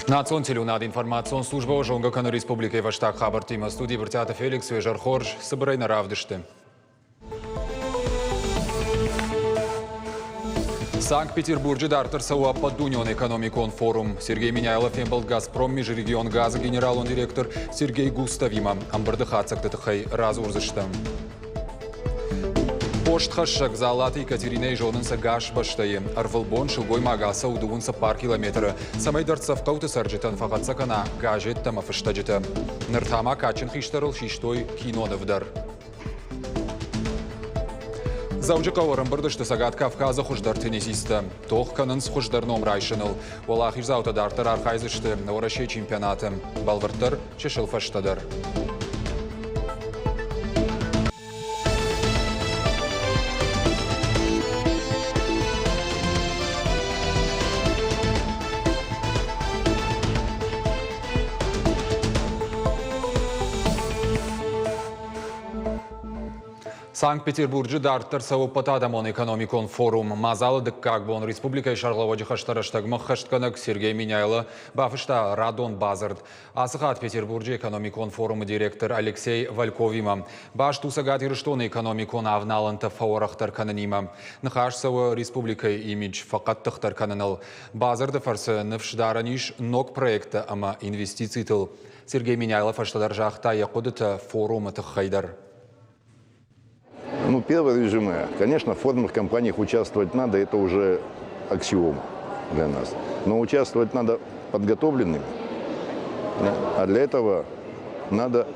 Национ телеунад информацион служба Жонга Каны Республики Ваштак Хабар Тима студии Бертята Феликс Вежар Хорж Собирай на Равдышты. Санкт-Петербурге дартер сауа поддунен экономикон форум. Сергей Миняйлов ембал Газпром межрегион газа генерал директор Сергей Густавима. Амбардыхацак тытыхай разурзышты. Поштхашак залаты Екатериной жонынса гаш баштайы. Арвылбон шылгой магаса удуынса пар километры. Самайдарцав кауты сарджитан фағатсакана гажет тамафыштаджиты. Ныртама качин хиштарыл шиштой киноновдар. Завжы қауырын бірдішті сағат Кавказа құждар теннисисті. Тоқ қанынс құждар номрайшыныл. Ол ақир заутадартыр арқайзышты. Орашей чемпионаты. Балвырттыр чешіл фаштадыр. Санкт-Петербурге дарттыр сауыппата адамон экономикон форум. Мазалы дыккагбон республика шарлаводжи хаштараштагмы хаштканак Сергей Миняйлы бафышта Радон Базард. Асыхат Петербурге экономикон форумы директор Алексей Вальковима. Баш тусагат ирыштон экономикон авналанта фаорахтар кананима. Нахаш савы республика имидж фақаттыхтар кананал. Базарды фарсы навшдараниш ног проекта ама инвестиций тыл. Сергей Миняйлов аштадар жахта якудыта форумы тыхайдар. Первое резюме. Конечно, в форумных компаниях участвовать надо, это уже аксиома для нас. Но участвовать надо подготовленными, а для этого надо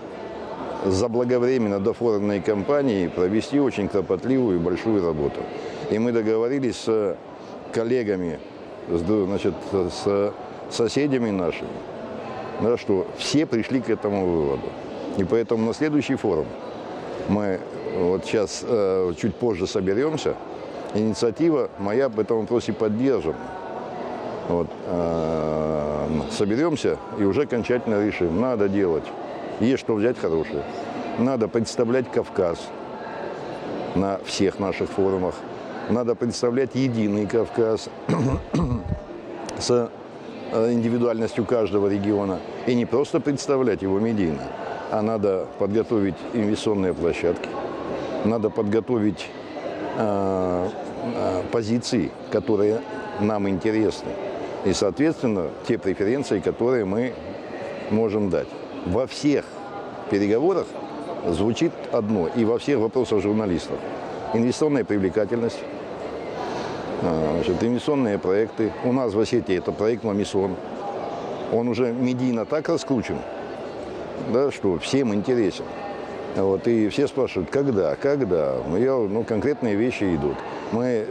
заблаговременно до форумной кампании провести очень кропотливую и большую работу. И мы договорились с коллегами, с соседями нашими, что все пришли к этому выводу. И поэтому на следующий форум мы вот сейчас чуть позже соберемся. Инициатива моя в этом вопросе поддержана. Соберемся и уже окончательно решим. Надо делать. Есть что взять хорошее. Надо представлять Кавказ на всех наших форумах. Надо представлять единый Кавказ с индивидуальностью каждого региона. И не просто представлять его медийно, а надо подготовить инвестиционные площадки. Надо подготовить позиции, которые нам интересны. И, соответственно, те преференции, которые мы можем дать. Во всех переговорах звучит одно, и во всех вопросах журналистов. Инвестиционная привлекательность, инвестиционные проекты. У нас в Осетии это проект «Мамисон». Он уже медийно так раскручен, да, что всем интересен. И все спрашивают, когда? Конкретные вещи идут. Мы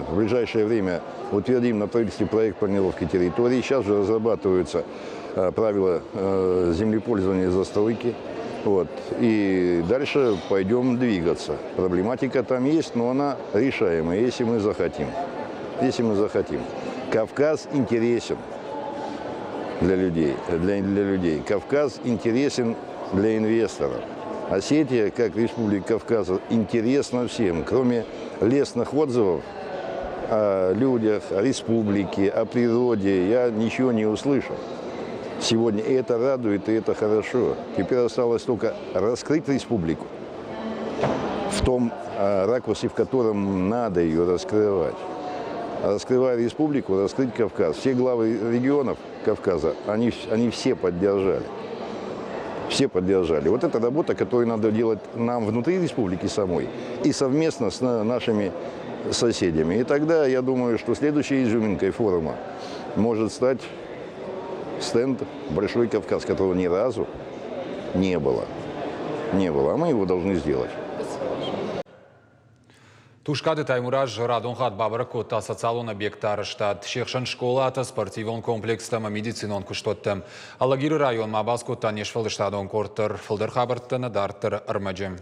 в ближайшее время утвердим на правительстве проект планировки территории. Сейчас же разрабатываются правила землепользования и застройки. И дальше пойдем двигаться. Проблематика там есть, но она решаемая, если мы захотим. Кавказ интересен для людей. Кавказ интересен для инвесторов. Осетия, как Республика Кавказа, интересна всем. Кроме лестных отзывов о людях, о республике, о природе, я ничего не услышал. Сегодня и это радует, и это хорошо. Теперь осталось только раскрыть республику в том ракурсе, в котором надо ее раскрывать. Раскрывая республику, раскрыть Кавказ. Все главы регионов Кавказа, они все поддержали. Все поддержали. Вот это работа, которую надо делать нам внутри республики самой и совместно с нашими соседями. И тогда я думаю, что следующей изюминкой форума может стать стенд «Большой Кавказ», которого ни разу не было. А мы его должны сделать. Тушкады Таймураж Радонхат Бабаракот социалон объекттары штат. Шехшан школа ата спортивон комплекстама медицинон куштоттым. Алагиры район Мабаскоттан ешфылды штадон корттыр. Фылдыр хабарттаны дарттыр ырмаджым.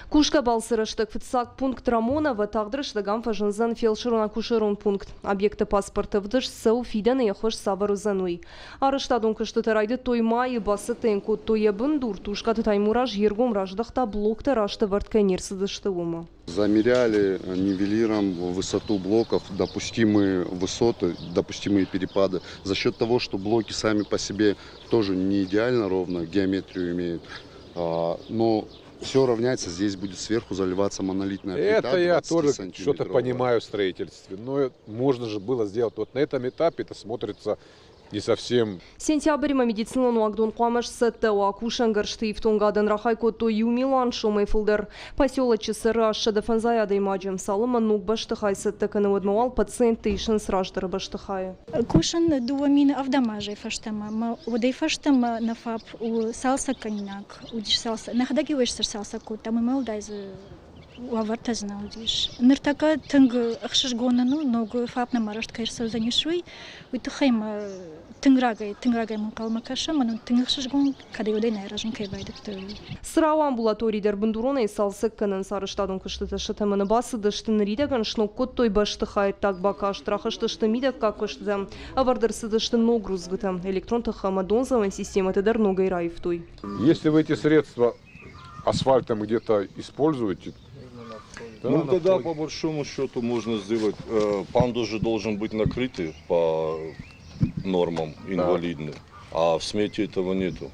Кушка балсырыштык фитсак пункт Рамонова тагдырыштыгам фажынзан фельдшерон-акушерон пункт. Объекты паспорта вдыш сау фидан ехош саварузануй. Арыштадун кышты тарайды тоймайы басы тенку тоябын дур тушка таймураж ергом раждахта блокта рашты варткайнерсыдышты ума. Замеряли нивелиром высоту блоков, допустимые высоты, допустимые перепады. За счет того, что блоки сами по себе тоже не идеально ровно геометрию имеют, но все равняется, здесь будет сверху заливаться монолитная плита. Это я тоже что-то понимаю в строительстве, но можно же было сделать. Вот на этом этапе это смотрится не совсем. Сентябрь медицинлан уагдон қуамаш сәтті акушангаршты ифтонгадан рахайко то юмилан шомайфылдар. Поселочы сыры ашшады фанзаяда имаджем салыма нук баштыхай сәтті кіні өдмауал пациенты ишін сраждары баштыхай. Кушан дуамин авдамажай фаштама. Удей фаштам на фаб у салса канинак. Удиш салса. Нахадаги уэшсер салса ку. Там имел дайзы уавартазна удиш. Ныртака тынг ахшиш гонану ногу фаб на марашт кайрсал занишуй. Уйтыхайм тынграгай мун калмакаша, манун тынгахшиш гон кадай удай найражын кайбайдык той. Сырау амбулаторийдер бындурона и салсык кінін сарыштадың күшті шытымыны басы дыштын ридаган шнок кот той баштыхай так бака штрахыштышты мидак как күшті. Авардырсы дыштын ногрузгыты. Электрон тахама донзаван система тедер ногай райф той. Если вы эти средства асфальтом где-то используете, ну тогда по большому счету можно сделать, пандус же должен быть накрытый по нормам инвалидных, а в смете этого нету.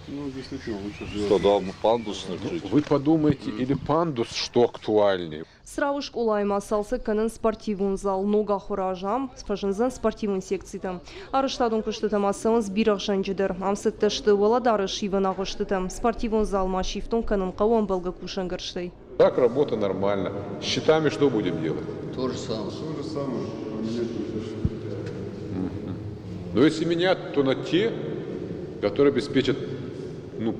Ну, действительно, лучше Тогда пандус накрыть. Вы подумайте, или пандус, что актуальнее. Сравушк улайма салсы кінін спортивун зал нога хуражам, спажынзан спортивун секцитам. Арыштадун күштітам асылыныз бирах жанжидер. Амсыттышты уаладары шивын ағыштытам. Спортивун зал машифтун кінін қауан балға кушангырштай. Так, работа нормально. С счетами что будем делать? То же самое. Но если менять, то на те, которые обеспечат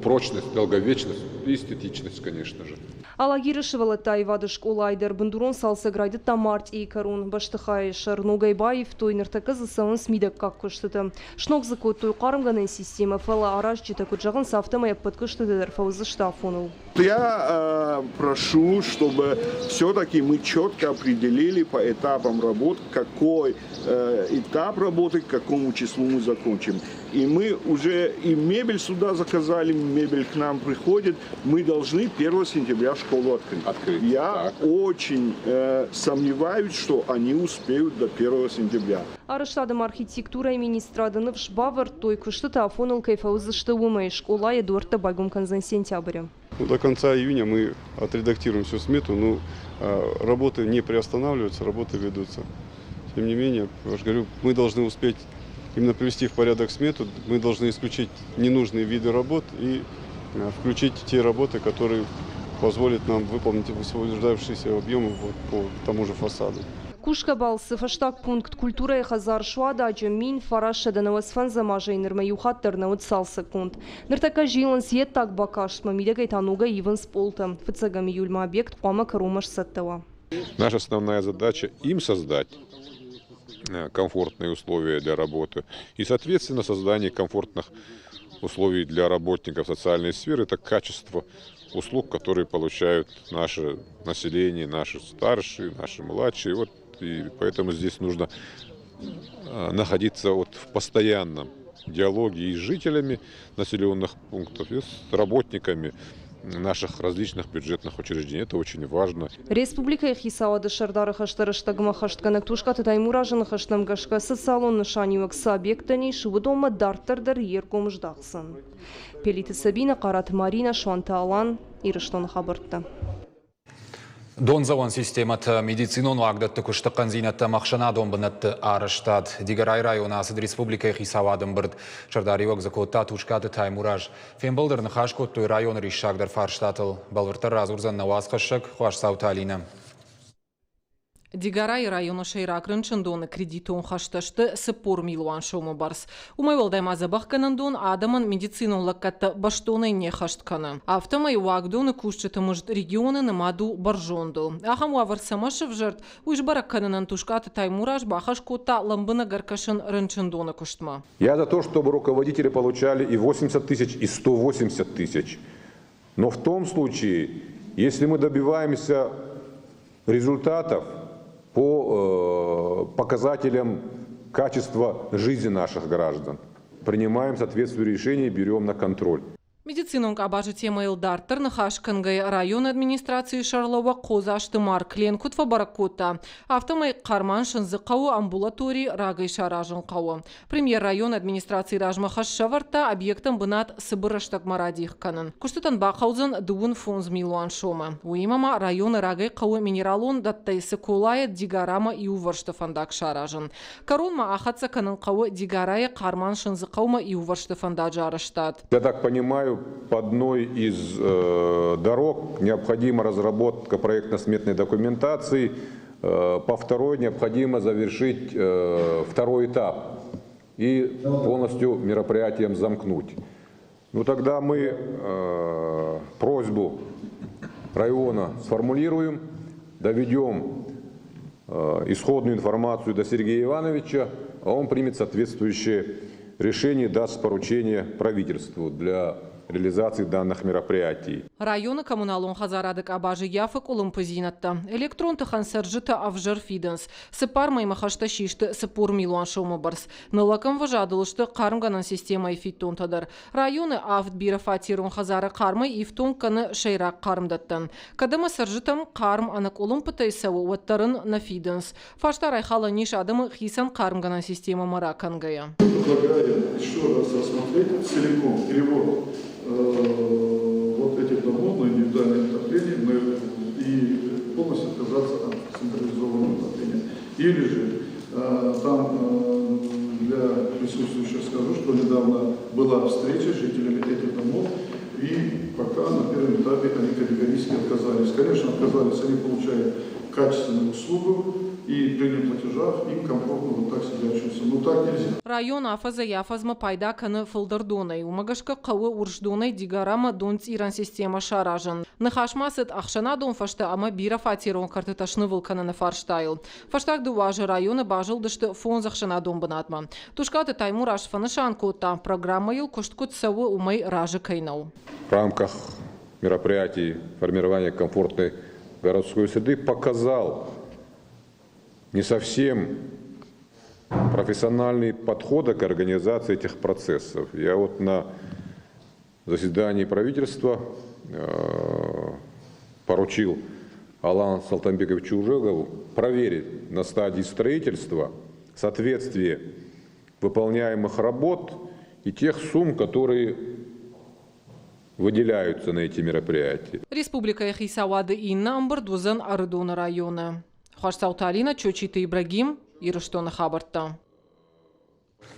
прочность, долговечность и эстетичность, конечно же. Алагирышывала тайвадыш улайдер бындурон салсы грайды тамарт и карун баштыхай шар ногайбаев тойныртакы засауын смидак как күштіті. Шнок закот той қарымғанын система фала араш жита күджағын сафтамая подкүштідер фаузы штафунул. Я прошу, чтобы все-таки мы четко определили по этапам работ, какой этап работы, к какому числу мы закончим. И мы уже и мебель сюда заказали, мебель к нам приходит. Мы должны 1 сентября школу открыть. Я очень сомневаюсь, что они успеют до 1 сентября. Арыштадым архитектура и министрадыны в Шбавар той күшті тафоныл кайфаузы штывумай школа Эдуарда Байгум канзан сентября. До конца июня мы отредактируем всю смету, но работы не приостанавливаются, работы ведутся. Тем не менее, я же говорю, мы должны успеть именно привести в порядок смету, мы должны исключить ненужные виды работ и включить те работы, которые позволят нам выполнить высвобождающиеся объемы по тому же фасаду. Кушка балсы фаштак пункт культура и хазар шуада мин фараша да навасфан замажа и нырма юхаттер на утсал секунд. Ныртака жилан сиет так бакаш мамидагай тануга иван сполта. Фицагами юльма объект қома карумаш саттава. Наша основная задача им создать комфортные условия для работы и, соответственно, создание комфортных условий для работников социальной сферы – это качество услуг, которые получают наше население, наши старшие, наши младшие. И поэтому здесь нужно находиться в постоянном диалоге и с жителями населенных пунктов, и с работниками наших различных бюджетных учреждений. Это очень важно. Республика Хисауады шардары хаштарыштагыма хаштканак тушкаты таймуражын хаштам гашка социалон нышанивак с объектани шубудома дартардар ерком ждахсын. Пелиты Сабина, Карат Марина, Шуанта Алан, Ирыштон хабыртты. Донзаван системат медицинон вагдатты күштіққан зейнатты мақшана донбынатты арыштад. Дигерай района асыд республика Хисавадын бірд. Шардаривак закотта тушкаты таймураж. Фембылдырны хашкотты район ришшагдар фарштатыл. Балвыртар разурзан наваз қышық, хуаш сауталина. Дигарай району шейрак рынчындоны кредитон хашташты сыпор милуан шоумы барс. Умайвалдайма забахканандон адаман медицину лаккатта баштоны не хаштканы. Автомай уагдоны кушчыты мыжд регионы намаду баржонду. Ахам уаварсамашев жырт уж баракканынан тушкаты таймураж бахашкота ламбына гаркашын рынчындоны куштма. Я за то, чтобы руководители получали и 80 тысяч, и 180 тысяч. Но в том случае, Если мы добиваемся результатов по показателям качества жизни наших граждан, принимаем соответствующие решения и берем на контроль. Медицинонг абажы тема Илдартер Нахашкангай район администрации Шарлова Козашты Марклен Кутва Баракута. Автомай Карман Шанзыкау амбулатории Рагай Шаражын Кау. Премьер район администрации Ражма Хашшаварта объектом бынат Сыбырыштак Марадих Канан. Куштутан Бахаузен Дуун Фунз Милуан Шома. Уимама районы Рагай Кау минералон даттай Сыкулая Дигарама и Уварштафандак Шаражын. Коронма Ахатса Канан Кау Дигарая Карман Шанзыкаума и Уварштафандаджараштат. Я так понимаю, по одной из дорог необходима разработка проектно-сметной документации, по второй необходимо завершить второй этап и полностью мероприятием замкнуть. Ну тогда мы просьбу района сформулируем, доведем исходную информацию до Сергея Ивановича, а он примет соответствующее решение, даст поручение правительству для реализации данных мероприятий. Районы коммуналон хазарадык абажи яфык улымпызинатта. Электрон тыхан сержита авжар фиденс. Сыпар маймахашта шишты сыпур милуан шоумабарс. Нылакам важадылышты кармганан система ифиттон тадар. Районы авт бира фатирун хазара кармай ифтон каны шейрак кармдаттан. Кадама сержитам карм анак улымпытай саву ваттарын на фиденс. Фашта райхала ниш адамы хисан кармганан система маракангая. Предлагаем еще раз рассмотреть целиком перевод вот этих домов на индивидуальное отопление и полностью отказаться от централизованного отопления. Или же там для присутствующих скажу, что недавно была встреча с жителями этих домов, и пока на первом этапе они категорически отказались. Конечно, отказались, они получают качественную услугу, и при неплатежах им комфортно вот так себя чувствуют. Но так нельзя. Район Афаза Яфазма пайда каны фылдырдонай. Умагашка кавы урждонай дигарама донц иран система шаражан. Нахашмасыт ахшана дон фашта ама бира фатирон картыташны вылканы на фарштайл. Фаштак дуважы районы бажыл дышты фон захшана дон бынатма. Тушкаты Таймур Ашфанышан кота. Программа ел кушткут савы умай ражы кайнау. В рамках мероприятий формирования комфортной городской среды показал не совсем профессиональный подход к организации этих процессов. Я вот на заседании правительства поручил Алану Салтанбековичу Ужегову проверить на стадии строительства соответствие выполняемых работ и тех сумм, которые выделяются на эти мероприятия. Республика Хисавады Инна Амбардузан Ардона района. Хашсауталина Чочита Ибрагим Ирыштона Хабарта.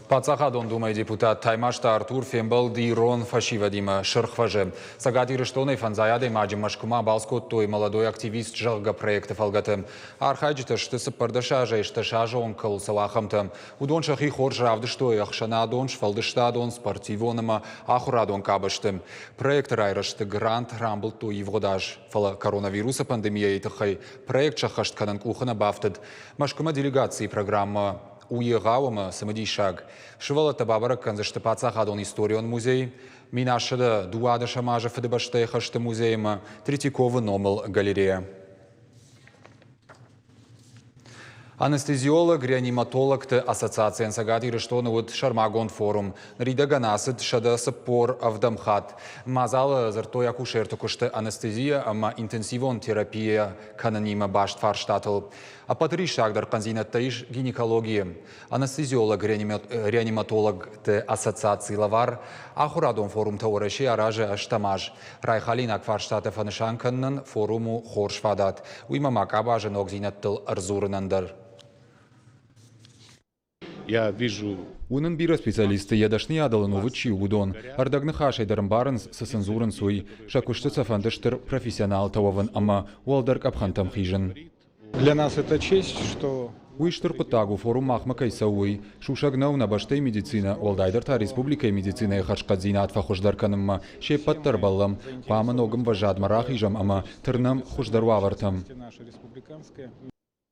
Пацахадон думай депутат Таймашта Артур Фембал Дирон Фашивадима Шерхваже. Сагати Рыштоной фанзаяды маджим машкума балскот той молодой активист жалга проекта фалгатым. Архаджита штысы пардашажа и шташажа он кал салахамтам. Удоншах и хорж равдыштой ахшана донш фалдыштадон спортивоныма ахурадон кабыштым. Проект райрышты грант рамбл то и вгодаж. Фала коронавируса пандемия и тахай. Проект шахаштканан кухана бафтад. Машкума делегации программа уйығауымы сымыди шаг. Шывалы табабырық канзышты Пацахадон историон музей. Минашыды дуады шамажы фыдыбашты хашты музеймы. Третьяковы номыл галерея. Анестезиолог, реаниматолог ты ассоциациян сагати рыштоны вот Шармагон форум. Рида ганасыт шада саппор авдамхат. Мазалы зыртой акушер тукушты анестезия, ама интенсивон терапия кананима башт фарштатыл. А патри шагдар канзинаттаиш гинекология. Анестезиолог, реаниматолог ты ассоциации лавар. Ахурадон форум таураши аражи аштамаж. Райхалинак фарштаты фанышанканнан форуму хоршфадат. Уймамак абажы ногзинаттыл арзурынандар. Я вижу... Унын бира специалисты ядашны адалын увычи удон. Ардагны хашай дарымбарынс сысынзурын суй. Шакушты цафандыштыр профессионал тававын, ама уалдарк абхантам хижин. Для нас это честь, что... Уиштыр пытагу форум махмакай сауй. Шушагнау на баштай медицина. Уалдайдарта республикой медицина и хашкадзина атфа хуждарканымма. Шей паттарбаллам. Пама ногым важадмара хижам, ама тырнам хуждарвавартам.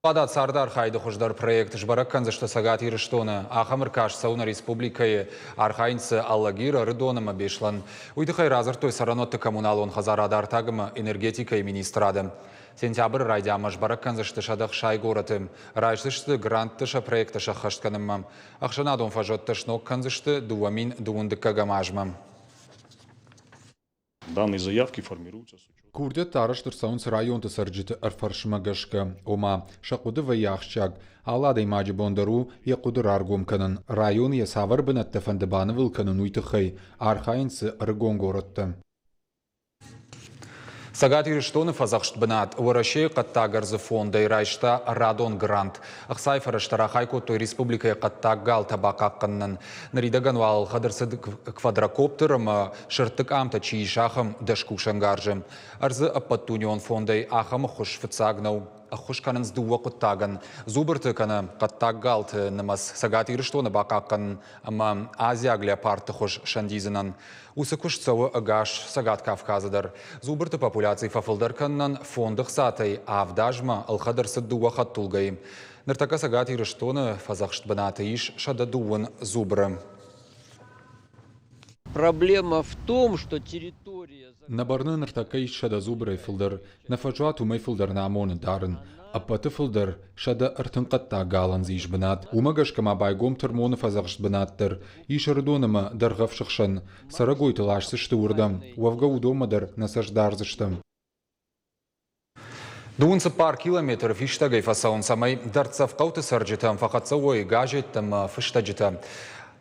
Падат Сардар хайды хуждар проект жбараккан за что сагат ирыштоны ахамыр каш сауна республикае архайнцы аллагира рыдоныма бешлан. Уйдыхай разыр той саранотты коммуналон хазарада артагыма энергетика и министрады. Сентябрь райдяма жбараккан за что шадах шай городым. Райшты гранттыша проекттыша хаштканымам. Ахшанадон фажоттыш ноккан за что дуамин дуындыккагамажмам. Данные заявки формируются с учетом. Курдет тарыштыр саунс районты сарджыты арфаршмагашка. Ома шакуды ваяхчаг. Алладай маджи бондару якудыр аргом канын. Район я савар бінатты фандыбаны вылканын уйтыхай. Архайнцы рыгон городты. Сагат ирыштоны фазахшт бінат. Уарашей қаттагарзы фонда ирайшта Радон грант. Ақсай фараштарахай той республикай қаттагал табақаққыннын. Наридаган вал қадырсы квадрокоптерым шырттық амта чиишахым дашкушангаржым. Арзы аппаттунион фондай ахам хуш фыцагнау. Хуш канын сдуа қыттаган. Зубырты каны қаттагалты нымас сагат ирыштоны бақаққын. Ама Азия глеопарты хуш шандизынан. Усы күш цауы агаш сагат Кавказыдар. Зубырты популяции фафылдарканнан фондық сатай авдажма алхадырсы дуа хаттулгай. Ныртака сагат ирыштоны фазахшт бінаты иш шададуын зубры. Проблема в том, что территория... Набарны ныртака иш шада зубры фылдар. Нафаджуат умай фылдар намоны дарын. Аппаты фылдар шада ыртын қатта галан зиш бінат. Умагаш кама байгом термоны фазахшт бінаттыр. Иш ырдонымы дарғав шықшын. Сарагой тылашсышты урдам. Уавга удомадар насаждарзыштым. Дуынсы пар километр фиштагай фасаун самай дартсав қауты сарджитам фақатса ой гажеттам фыштаджитам.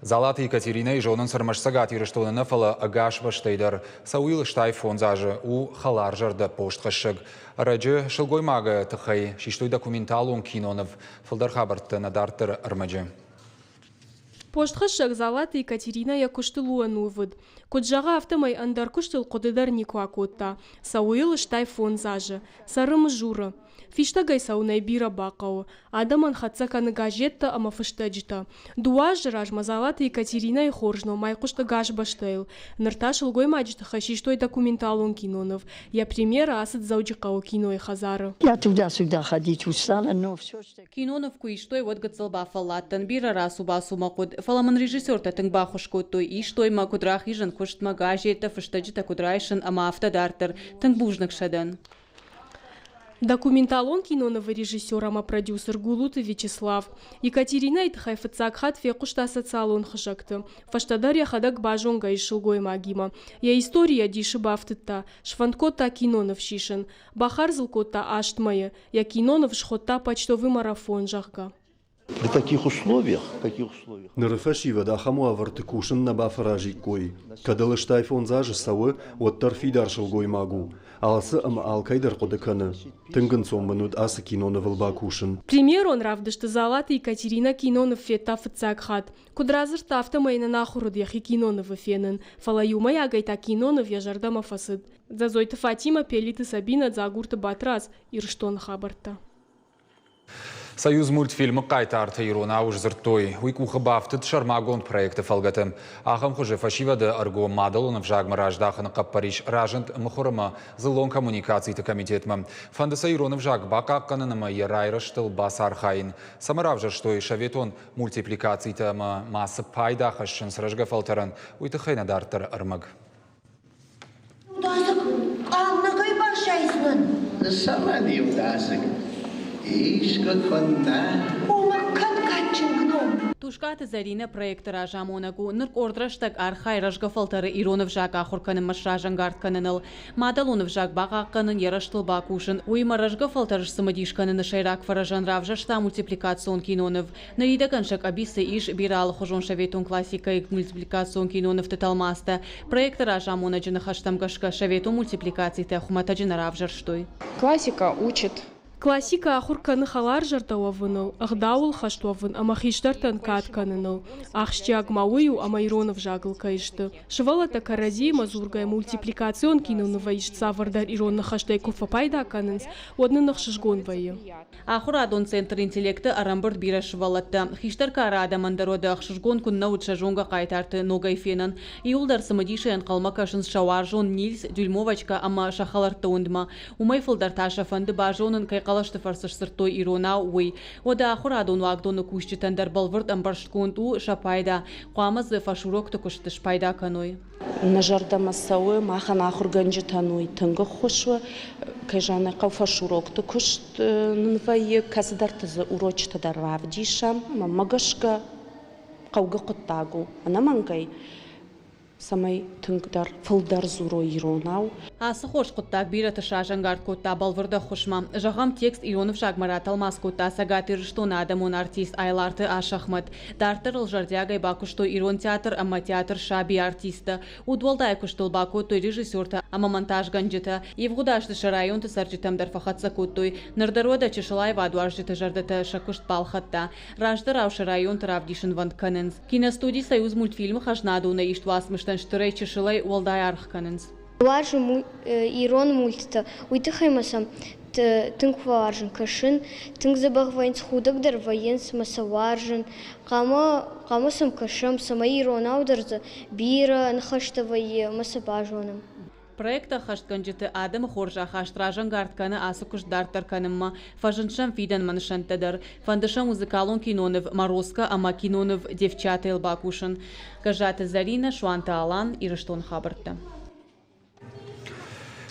Залаты Екатерина и жонын сырмаш сагат ирыштоны нафала агаш баштайдар. Сауил штай фонзажы у халаржарда поштхашыг. Раджы шылгой мага тахай шиштой документалун кинонов. Фылдар хабарты надартыр армаджы. Поштхашыг Залаты Екатерина якуштылуан увыд. Куджага автомай андар куштыл кудыдар никуакотта. Сауил штай фонзажы. Сарым журы. Фиштагай саунай бира бақау. Адаман хатса каны гажетта ама фыштаджита. Дуаж ражма Залаты Екатерина и хоржно майкушта гаж баштайл. Нырташыл гой маджита хашиштой документалун кинонов. Я примера асад зауджикау кино и хазары. Я туда-сюда ходить устала, но все что... Кинонов куиштой вот гацалба фалаттан бира расу басу макуд. Фаламан режиссер татың бахушкот той иштой макудрах ижан куштма гажетта фыштаджита кудрайшын ама автодартер. Тың бужнак шадан. Документалон киноновый режиссер, ама продюсер Гулуты Вячеслав. Екатерина и Тхайфацакхат фекушта социалон хажакты. Фаштадар яхадак бажонга и шилгой магима. Я история диши бафтыта. Шванткота кинонов шишен. Бахар зылкота аштмая. Я кинонов шхота почтовый марафон жахга. При таких условиях, Нырфашива да хамуа вартыкушын на бафаражи кой. Кадалы штайфон зажы савы от тарфидар шылгой магу. Алсы ам алкайдар кодыканы. Тынгын сомманут асы киноны вылбакушын. Пример он равды, что Залаты Екатерина кинонов фета фацакхат. Кудразыр тафта майна нахуруд яхи кинонов фенен. Фалаюма ягайта кинонов яжардама фасыд. Зазойта Фатима пелиты Сабина загурта батраз ирштон хабарта. Союз мультфильмы қайтарты ирона уж зыртой. Уйкуха бафтыд шармагон проекты фалгатым. Ахам хуже фашивады арго мадалунов жагмы раждаханы қаппариш ражынт мухурыма зылон коммуникацийты комитетмы. Фандыса иронов жаг бақаққанынымы ерайрыштыл бас архайын. Самаравжа штой шаветон мультипликацийты масы пайдахашын сражга фалтаран. Уйты хайнадартыр армаг. Удасык, аңнағай башайсың. Сама не удасык. Ишка конна. Тушкаты Зарина проекты ражамонагу нырк ордраштак архай ражгафалтары иронов жак ахурканы машражангартканыныл. Мадалунов жак бақаққанын яраштыл бакушын. Уйма ражгафалтарыш самадишканын шайрак фаражан равжашта мультипликацион кинонов. Наридаган жак абисы иш бирал хожон шаветун классика и мультипликацион кинонов теталмаста. Проекты ражамона джинахаштамгашка шаветун мультипликации тахуматаджина равжарштой. Классика учит. Классика ахурканы халар жартауавыныл, ағдаул хаштуавын, ама хиштартан катканыныл. Ахштяг мауию, ама иронов жагыл кайшты. Шывалата карази мазургая мультипликацион кинонова ишца вардар иронна хаштай куфа пайда канынс, однынах шишгон вайы. Ахурадон центр интеллекты арамбырд бира шывалатта. Хиштарка арада мандарода ахшишгон кунна учажонга кайтарты ногай фенан. Иулдар самадишаян қалмакашын шауаржон Нильс Дюльмовачка ама шахаларты ондма. Умайфылдар таша фанды бажонын кай қалашты фарсыш сыртой ирона уй. Ода ахурадон вагдоны кушчитан дар балвырд амбаршткунд у шапайда. Қуамыз фашурокты куштыш пайда каной. Нажарда масауы махан ахурганжы тануй тыңғы хошуы кайжаны қауфашурокты кушт нынвайы казыдартызы урочты дар равдишам магашка қауғы құттагу. Ана маңгай самай тыңгдар фылдар зуро иронау. Асы хош құттак бирі тұша жангард көтта балвырда хошма. Жағам текст Ионов жагмарат алмас көтта сагатыр штон адамон артист айларты ашахмат. Дартыр ылжардягай бакушто ирон театр, ама театр шаби артисты. Удвалдай куштол бакутой режиссерта, ама монтаж ганджита. Евгудашты шарайонты сарджитам дарфахатса көтой. Нардарода чешалай вадуаржиты жардата шакушт балхатта. Раждар ау шарайонты равдишын вандканенс. Киностудий союз мультфильмы хажнадуна иштвасмыш штырай чешалай уалдай архканенс. Варжу ирон мультта, уйтыхаймасам тынк варжын кашын, тынк забах военс худагдар военс маса варжын, камасам кашам сама ирон аударза бира нахаштавай маса бажоным. Проекта хаштканжыты адам хоржа хаштражан гартканы асы кушдартар канымма, фажыншам фидан манышантадар, фандышам музыкалон кинонов Морозко, ама кинонов девчата Элбакушин, кажаты Зарина, Шуанта Алан и Рыштон Хабарта.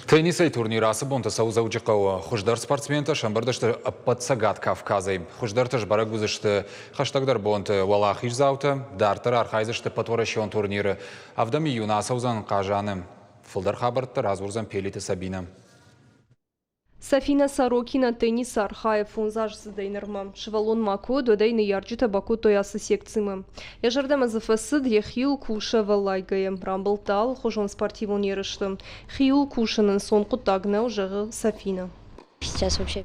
Теннисай турнирасы бонта саузаучықау хуждар спортсмента шамбардашты подсагат Кавказай. Хуждартыш барагузышты хаштагдар бонты валахиш заута, дартыр архайзышты потворащион турниры. Авдами юна саузан қажаны. Фылдар хабарты разурзан пелиті Сабина. Сафина Сорокина теннис архаев фунзаж сдейнерма. Швалон мако додайны ярджита баку тоясы секцимы. Ежардама зафасы дрехил куша валайгаем. Рамблтал хожон спортивон ерышты. Хил кушанын сон кутагна уже Сафина.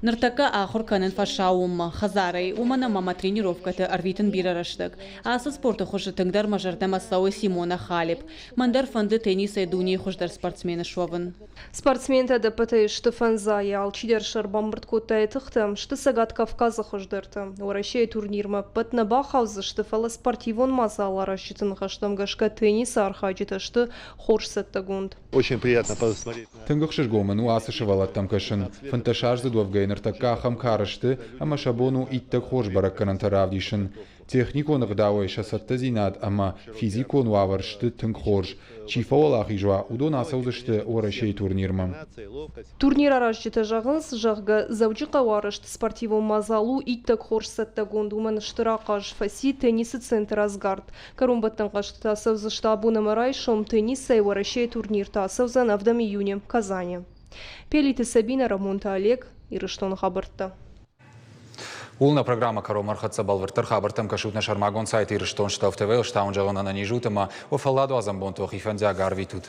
Нартака ахур канен фашаумма, хазарай, умана мама тренировкаты арвитын бирарыштык. Асы спорты хожы тыңдар мажардама сауы Симона Халип. Мандар фанды тенниса дуни хождар спортсмены шовын. Спортсмента да пытай шты фанзай, алчидер шарбамбырт котай тыхтам, шты сагат Кавказа хождырты. Уращай турнирма пытна бахаузы шты фала спортивон мазала расчитын хаштам гашка тенниса архаджита шты хорсетта гунд. Очень приятно посмотреть. Тынгықшыш гомын уасы шывалаттам кашын. Фанташажды дуавгайныр такахам карышты, ама шабону иттак хош баракканан таравдишын. Техникон ғдауай шасатты зинад, ама физикон уаваршты тынг хорш. Чифа олақ ижуа, удон асаузышты орашей турнирмам. Турнир арашчыты жағынс жағға заучықа уарышты спортивон мазалу иттак хорш сатта гунд. Уман штырақаш фаси теннисы центр Азгард. Карумбаттан қашты тасаузышты абунамарай шом тенниса и орашей турнир тасаузан авдам июне Казани. Пелиті Сабина, Рамонта Олег и Рыштон Хабарта. Улна программа «Каромар хатса балвыртыр» хабартам кашутна шармагон сайты Рыштон Штав ТВ, штаун жағынан анижутыма, офалладу азамбонту хифандя гарвитут.